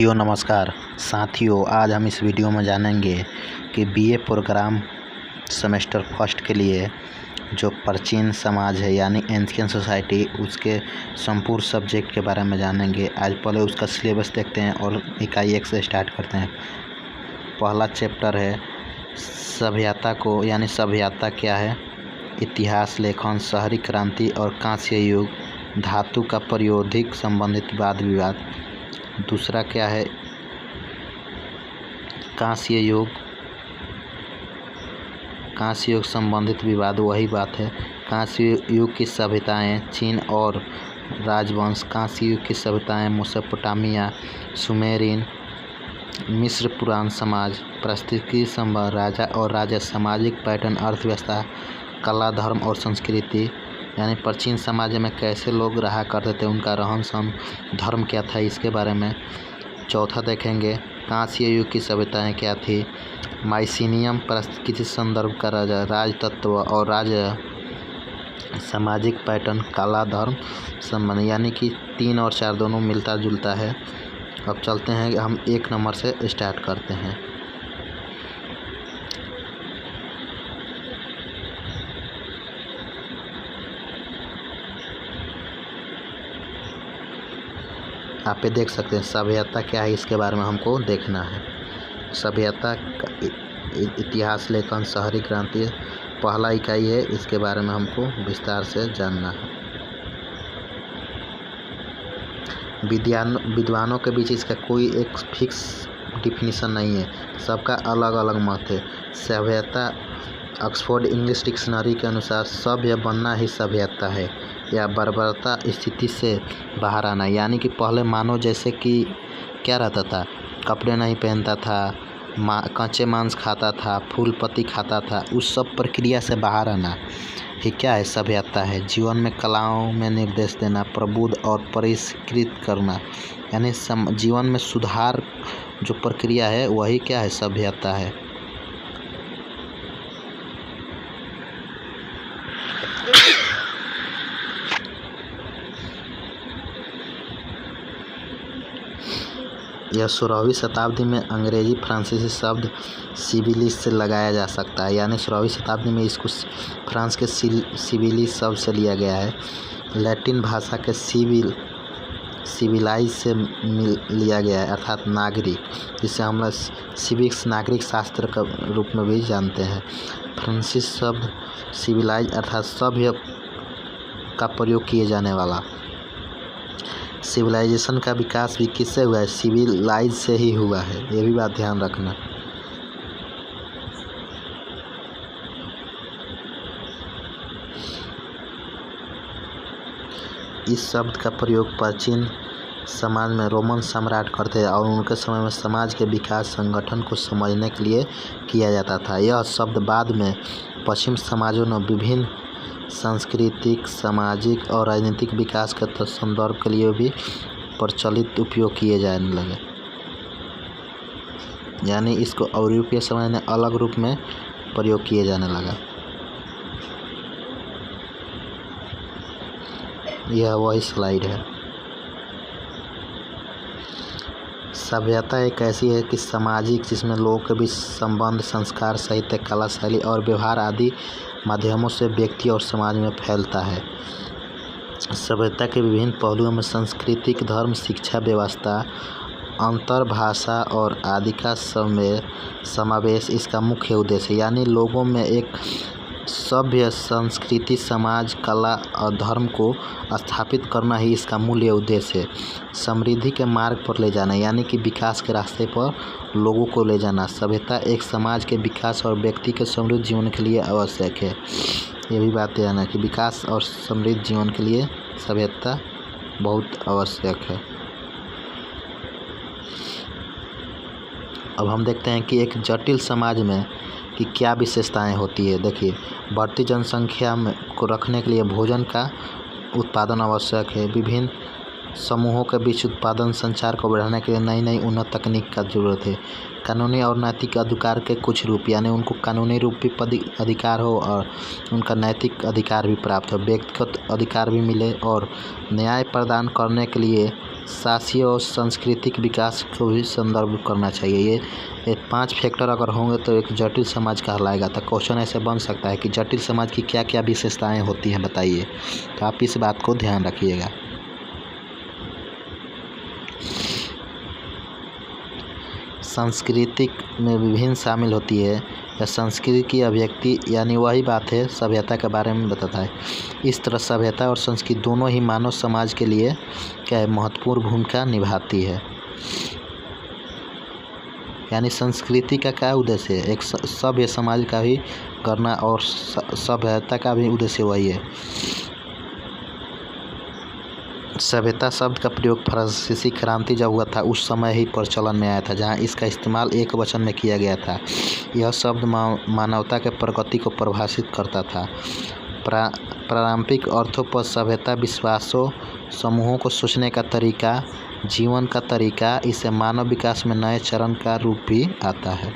नमस्कार साथियों, आज हम इस वीडियो में जानेंगे कि बीए प्रोग्राम सेमेस्टर फर्स्ट के लिए जो प्राचीन समाज है यानी एंशिएंट सोसाइटी, उसके संपूर्ण सब्जेक्ट के बारे में जानेंगे। आज पहले उसका सिलेबस देखते हैं और इकाई 1 से स्टार्ट करते हैं। पहला चैप्टर है सभ्यता को, यानी सभ्यता क्या है, इतिहास, लेखन, शहरी क्रांति और कांस्य युग, धातु का प्रायोगिक संबंधित वाद विवाद। दूसरा क्या है, कांस्य युग संबंधित विवाद, वही बात है। कांस्य युग की सभ्यताएं, चीन और राजवंश। कांस्य युग की सभ्यताएं, मेसोपोटामिया, सुमेरियन, मिस्र, पुरान समाज, पारिस्थितिकी संबंध, राजा और राजा, सामाजिक पैटर्न, अर्थव्यवस्था, कला, धर्म और संस्कृति, यानी प्राचीन समाज में कैसे लोग रहा करते थे, उनका रहन सहन, धर्म क्या था, इसके बारे में। चौथा देखेंगे कांस्य युग की सभ्यताएं क्या थी, माइसिनियम, पारिस्थितिकी संदर्भ का राजा, राजतत्व और राजा, सामाजिक पैटर्न, कला, धर्म, संबंध, यानी कि 3 और 4 दोनों मिलता जुलता है। अब चलते हैं, हम 1 नंबर से स्टार्ट करते हैं। आप ये देख सकते हैं सभ्यता क्या है, इसके बारे में हमको देखना है। सभ्यता का इतिहास, लेखन, शहरी क्रांति पहला इकाई है, इसके बारे में हमको विस्तार से जानना है। विद्वानों के बीच इसका कोई एक फिक्स डिफिनीशन नहीं है, सबका अलग अलग मत है। सभ्यता, ऑक्सफोर्ड इंग्लिश डिक्शनरी के अनुसार सभ्य बनना ही सभ्यता है, या बर्बरता स्थिति से बाहर आना, यानी कि पहले मानव जैसे कि क्या रहता था, कपड़े नहीं पहनता था, कच्चे मांस खाता था, फूल पत्ती खाता था, उस सब प्रक्रिया से बाहर आना ही क्या है, सभ्यता है। जीवन में कलाओं में निर्देश देना, प्रबुद्ध और परिष्कृत करना, यानी जीवन में सुधार जो प्रक्रिया है वही क्या है, सभ्यता है। यह 16वीं शताब्दी में अंग्रेजी फ्रांसीसी शब्द सिविलिस से लगाया जा सकता है, यानी 16वीं शताब्दी में इसको फ्रांस के सिविलिस शब्द से लिया गया है। लैटिन भाषा के सिविलाइज से लिया गया है, अर्थात नागरिक, जिसे हम लोग सिविक्स, नागरिक शास्त्र के रूप में भी जानते हैं। फ्रांसीसी शब्द सिविलाइज अर्थात सभ्य का प्रयोग किए जाने वाला। सिविलाइजेशन का विकास भी किससे हुआ है, सिविलाइज से ही हुआ है, ये भी बात ध्यान रखना। इस शब्द का प्रयोग प्राचीन समाज में रोमन सम्राट करते हैं और उनके समय में समाज के विकास संगठन को समझने के लिए किया जाता था। यह शब्द बाद में पश्चिम समाजों में विभिन्न सांस्कृतिक, सामाजिक और राजनीतिक विकास के संदर्भ के लिए भी प्रचलित उपयोग किए जाने लगे, यानी इसको यूरोपीय समाज ने अलग रूप में प्रयोग किए जाने लगा। यह वही स्लाइड है। सभ्यता एक ऐसी है कि सामाजिक, जिसमें लोगों के बीच संबंध, संस्कार, साहित्य, कला, शैली और व्यवहार आदि माध्यमों से व्यक्ति और समाज में फैलता है। सभ्यता के विभिन्न पहलुओं में सांस्कृतिक, धर्म, शिक्षा व्यवस्था, अंतर, भाषा और आदि का समावेश इसका मुख्य उद्देश्य है, यानी लोगों में एक सभ्य संस्कृति, समाज, कला और धर्म को स्थापित करना ही इसका मूल उद्देश्य है। समृद्धि के मार्ग पर ले जाना, यानी कि विकास के रास्ते पर लोगों को ले जाना। सभ्यता एक समाज के विकास और व्यक्ति के समृद्ध जीवन के लिए आवश्यक है। ये भी बात है ना कि विकास और समृद्ध जीवन के लिए सभ्यता बहुत आवश्यक है। अब हम देखते हैं कि एक जटिल समाज में कि क्या विशेषताएं होती है। देखिए, बढ़ती जनसंख्या को रखने के लिए भोजन का उत्पादन आवश्यक है। विभिन्न समूहों के बीच उत्पादन संचार को बढ़ाने के लिए नई नई उन्नत तकनीक का जरूरत है। कानूनी और नैतिक अधिकार के कुछ रूप, यानी उनको कानूनी रूप भी अधिकार हो और उनका नैतिक अधिकार भी प्राप्त हो, व्यक्तिगत अधिकार भी मिले और न्याय प्रदान करने के लिए शासीय और सांस्कृतिक विकास को भी संदर्भ करना चाहिए। ये 5 फैक्टर अगर होंगे तो एक जटिल समाज कहलाएगा। तो क्वेश्चन ऐसे बन सकता है कि जटिल समाज की क्या क्या विशेषताएं होती हैं बताइए। तो आप इस बात को ध्यान रखिएगा। सांस्कृतिक में विभिन्न शामिल होती है। या संस्कृति की अभिव्यक्ति यानी वही बात है सभ्यता के बारे में बताता है। इस तरह सभ्यता और संस्कृति दोनों ही मानव समाज के लिए क्या है, महत्वपूर्ण भूमिका निभाती है। यानी संस्कृति का क्या उद्देश्य है, एक सभ्य समाज का भी करना और सभ्यता का भी उद्देश्य वही है। सभ्यता शब्द का प्रयोग फ्रांसीसी क्रांति जब हुआ था उस समय ही प्रचलन में आया था, जहां इसका इस्तेमाल एक वचन में किया गया था। यह शब्द मानवता के प्रगति को परिभाषित करता था। प्रारंभिक अर्थों पर सभ्यता विश्वासों, समूहों को सोचने का तरीका, जीवन का तरीका, इसे मानव विकास में नए चरण का रूप भी आता है।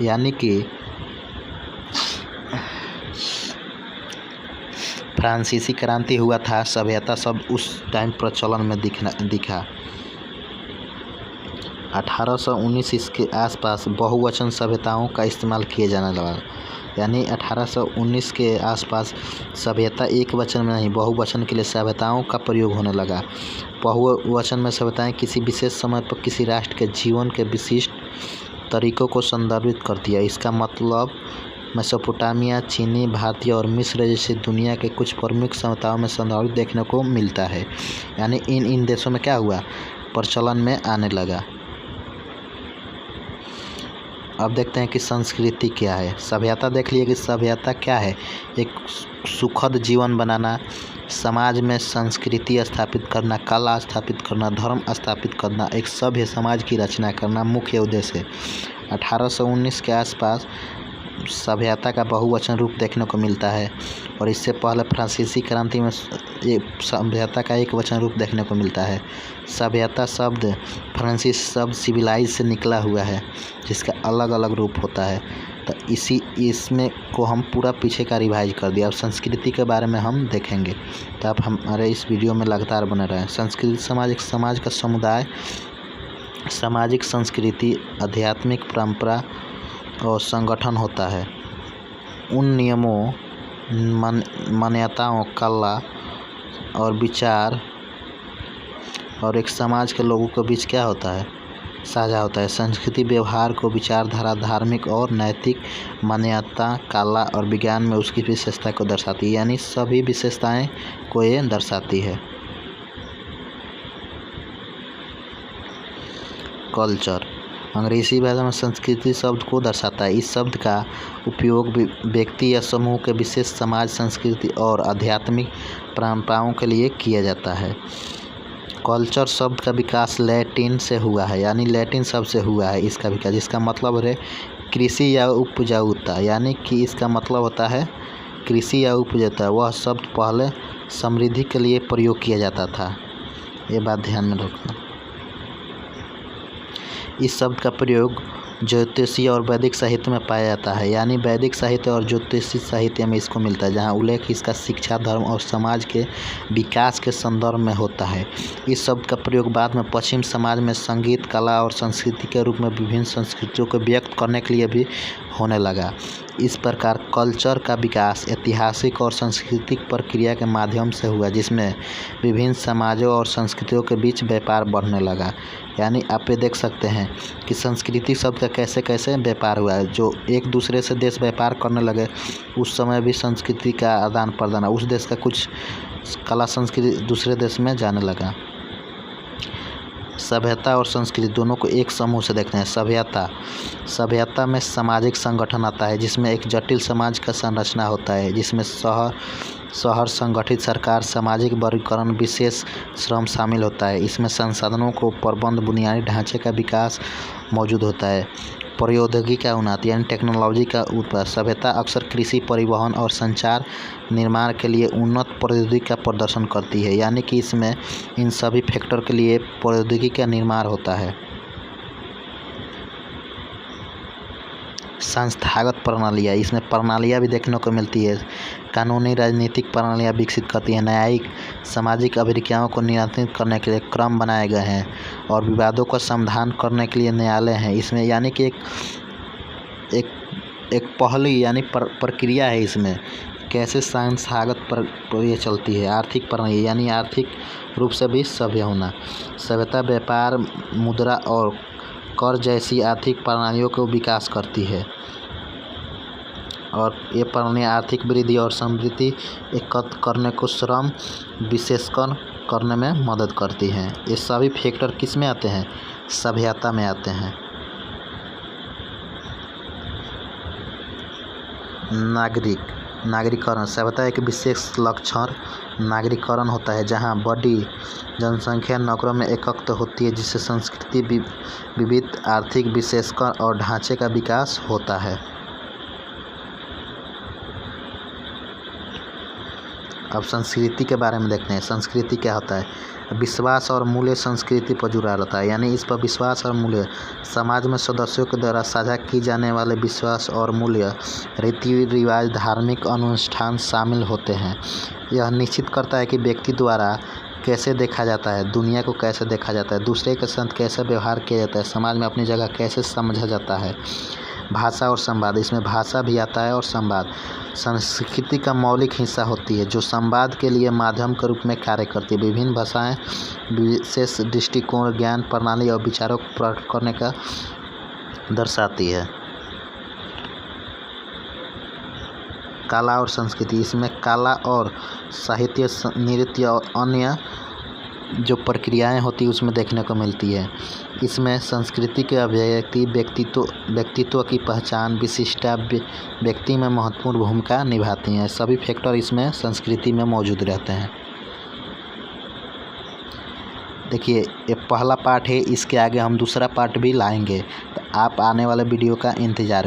यानी कि फ्रांसीसी क्रांति हुआ था, सभ्यता शब्द उस टाइम प्रचलन में दिखा। 1819 इसके आसपास बहुवचन सभ्यताओं का इस्तेमाल किए जाने लगा। यानी 1819 के आसपास सभ्यता एक वचन में नहीं बहुवचन के लिए सभ्यताओं का प्रयोग होने लगा। बहुवचन में सभ्यताएं किसी विशेष समय पर किसी राष्ट्र के जीवन के विशिष्ट तरीकों को संदर्भित करती है। इसका मतलब मेसोपोटामिया, चीनी, भारतीय और मिस्र जैसी दुनिया के कुछ प्रमुख सभ्यताओं में संदर्भित देखने को मिलता है। यानी इन देशों में क्या हुआ, प्रचलन में आने लगा। अब देखते हैं कि संस्कृति क्या है। सभ्यता देख लिए कि सभ्यता क्या है, एक सुखद जीवन बनाना, समाज में संस्कृति स्थापित करना, कला स्थापित करना, धर्म स्थापित करना, एक सभ्य समाज की रचना करना मुख्य उद्देश्य है। 1819 के आसपास सभ्यता का बहुवचन रूप देखने को मिलता है और इससे पहले फ्रांसीसी क्रांति में सभ्यता का एक वचन रूप देखने को मिलता है। सभ्यता शब्द फ्रांसीसी शब्द सिविलाइज से निकला हुआ है, जिसका अलग अलग रूप होता है। तो इसमें को हम पूरा पीछे का रिवाइज कर दिया। अब संस्कृति के बारे में हम देखेंगे, तो आप हमारे इस वीडियो में लगातार बने रहें। संस्कृति समाज एक समाज का समुदाय, सामाजिक संस्कृति, आध्यात्मिक परंपरा और संगठन होता है। उन नियमों, मान्यताओं, कला और विचार और एक समाज के लोगों के बीच क्या होता है, साझा होता है। संस्कृति व्यवहार को, विचारधारा, धार्मिक और नैतिक मान्यता, कला और विज्ञान में उसकी विशेषता को दर्शाती है। यानी सभी विशेषताएं को ये दर्शाती है। कल्चर अंग्रेजी भाषा में संस्कृति शब्द को दर्शाता है। इस शब्द का उपयोग व्यक्ति या समूह के विशेष समाज, संस्कृति और आध्यात्मिक परंपराओं के लिए किया जाता है। कल्चर शब्द का विकास लैटिन से हुआ है, यानी लैटिन शब्द से हुआ है इसका विकास, जिसका मतलब है कृषि या उपजाऊता। यानी कि इसका मतलब होता है कृषि या उपजाऊता। वह शब्द पहले समृद्धि के लिए प्रयोग किया जाता था, ये बात ध्यान में रखना। इस शब्द का प्रयोग ज्योतिषीय और वैदिक साहित्य में पाया जाता है। यानी वैदिक साहित्य और ज्योतिषीय साहित्य में इसको मिलता है, जहाँ उल्लेख इसका शिक्षा, धर्म और समाज के विकास के संदर्भ में होता है। इस शब्द का प्रयोग बाद में पश्चिम समाज में संगीत, कला और संस्कृति के रूप में विभिन्न संस्कृतियों को व्यक्त करने के लिए भी होने लगा। इस प्रकार कल्चर का विकास ऐतिहासिक और सांस्कृतिक प्रक्रिया के माध्यम से हुआ, जिसमें विभिन्न समाजों और संस्कृतियों के बीच व्यापार बढ़ने लगा। यानी आप ये देख सकते हैं कि संस्कृति शब्द का कैसे कैसे व्यापार हुआ है। जो एक दूसरे से देश व्यापार करने लगे उस समय भी संस्कृति का आदान प्रदान, उस देश का कुछ कला संस्कृति दूसरे देश में जाने लगा। सभ्यता और संस्कृति दोनों को एक समूह से देखते हैं। सभ्यता में सामाजिक संगठन आता है, जिसमें एक जटिल समाज का संरचना होता है, जिसमें शहर संगठित सरकार, सामाजिक वर्गीकरण, विशेष श्रम शामिल होता है। इसमें संसाधनों को प्रबंध, बुनियादी ढांचे का विकास मौजूद होता है। प्रौद्योगिकी का उन्नति यानी टेक्नोलॉजी का उत्पादन। सभ्यता अक्सर कृषि, परिवहन और संचार निर्माण के लिए उन्नत प्रौद्योगिकी का प्रदर्शन करती है, यानी कि इसमें इन सभी फैक्टर के लिए प्रौद्योगिकी का निर्माण होता है। संस्थागत प्रणालियाँ, इसमें प्रणालियाँ भी देखने को मिलती है। कानूनी राजनीतिक प्रणालियाँ विकसित करती हैं। न्यायिक सामाजिक अभिक्रियाओं को नियंत्रित करने के लिए क्रम बनाए गए हैं और विवादों का समाधान करने के लिए न्यायालय हैं। इसमें यानी कि एक पहली यानी प्रक्रिया है। इसमें कैसे संस्थागत प्रक्रिया चलती है। आर्थिक प्रणाली यानी आर्थिक रूप से भी सभ्य होना। सभ्यता व्यापार, मुद्रा और कर जैसी आर्थिक प्रणालियों को विकास करती है और ये प्रणालियाँ आर्थिक वृद्धि और समृद्धि एकत्र करने को श्रम विशेषकर करने में मदद करती हैं। ये सभी फैक्टर किस में आते हैं? सभ्यता में आते हैं। नागरीकरण सभ्यता एक विशेष लक्षण नागरीकरण होता है, जहाँ बड़ी जनसंख्या नगरों में एकत्र होती है, जिससे संस्कृति विविध आर्थिक विशेषकर और ढांचे का विकास होता है। अब संस्कृति के बारे में देखते हैं। संस्कृति क्या होता है? विश्वास और मूल्य संस्कृति पर जुड़ा रहता है, यानी इस पर विश्वास और मूल्य समाज में सदस्यों के द्वारा साझा की जाने वाले विश्वास और मूल्य, रीति रिवाज, धार्मिक अनुष्ठान शामिल होते हैं। यह निश्चित करता है कि व्यक्ति द्वारा कैसे देखा जाता है, दुनिया को कैसे देखा जाता है, दूसरे के साथ कैसे व्यवहार किया जाता है, समाज में अपनी जगह कैसे समझा जाता है। भाषा और संवाद, इसमें भाषा भी आता है और संवाद संस्कृति का मौलिक हिस्सा होती है, जो संवाद के लिए माध्यम के रूप में कार्य करती है। विभिन्न भाषाएं विशेष दृष्टिकोण, ज्ञान प्रणाली और विचारों को प्रकट करने का दर्शाती है। कला और संस्कृति, इसमें कला और साहित्य, नृत्य और अन्य जो प्रक्रियाएं होती है उसमें देखने को मिलती है। इसमें संस्कृति के अभिव्यक्ति, व्यक्तित्व की पहचान, विशिष्टता व्यक्ति में महत्वपूर्ण भूमिका निभाती हैं। सभी फैक्टर इसमें संस्कृति में मौजूद रहते हैं। देखिए, ये पहला पार्ट है, इसके आगे हम दूसरा पार्ट भी लाएंगे, तो आप आने वाले वीडियो का इंतज़ार